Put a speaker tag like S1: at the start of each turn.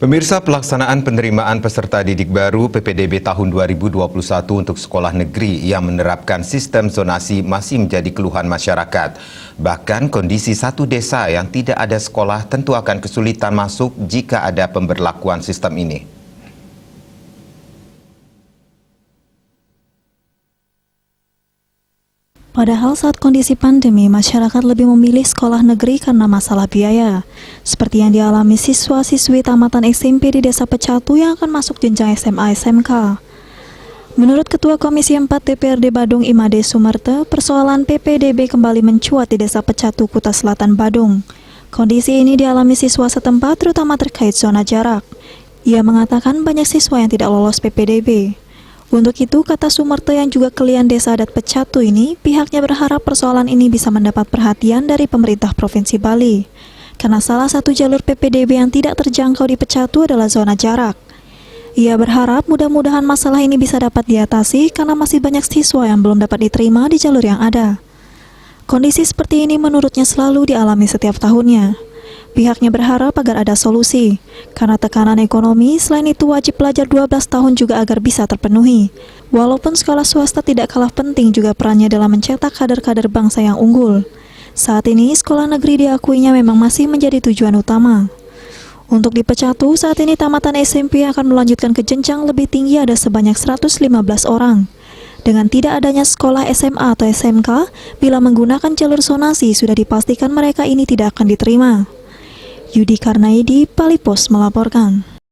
S1: Pemirsa, pelaksanaan penerimaan peserta didik baru PPDB tahun 2021 untuk sekolah negeri yang menerapkan sistem zonasi masih menjadi keluhan masyarakat. Bahkan kondisi satu desa yang tidak ada sekolah tentu akan kesulitan masuk jika ada pemberlakuan sistem ini.
S2: Padahal saat kondisi pandemi, masyarakat lebih memilih sekolah negeri karena masalah biaya. Seperti yang dialami siswa-siswi tamatan SMP di Desa Pecatu yang akan masuk jenjang SMA SMK. Menurut Ketua Komisi 4 DPRD Badung Imade Sumerte, persoalan PPDB kembali mencuat di Desa Pecatu, Kuta Selatan, Badung. Kondisi ini dialami siswa setempat terutama terkait zona jarak. Ia mengatakan banyak siswa yang tidak lolos PPDB. Untuk itu, kata Sumerte yang juga kelian Desa Adat Pecatu ini, pihaknya berharap persoalan ini bisa mendapat perhatian dari pemerintah Provinsi Bali. Karena salah satu jalur PPDB yang tidak terjangkau di Pecatu adalah zona jarak. Ia berharap mudah-mudahan masalah ini bisa dapat diatasi karena masih banyak siswa yang belum dapat diterima di jalur yang ada. Kondisi seperti ini menurutnya selalu dialami setiap tahunnya. Pihaknya berharap agar ada solusi, karena tekanan ekonomi selain itu wajib belajar 12 tahun juga agar bisa terpenuhi. Walaupun sekolah swasta tidak kalah penting juga perannya dalam mencetak kader-kader bangsa yang unggul. Saat ini sekolah negeri diakuinya memang masih menjadi tujuan utama. Untuk di Pecatu, saat ini tamatan SMP akan melanjutkan ke jenjang lebih tinggi ada sebanyak 115 orang. Dengan tidak adanya sekolah SMA atau SMK, bila menggunakan jalur zonasi sudah dipastikan mereka ini tidak akan diterima. Yudi Karnaidi, Bali Post melaporkan.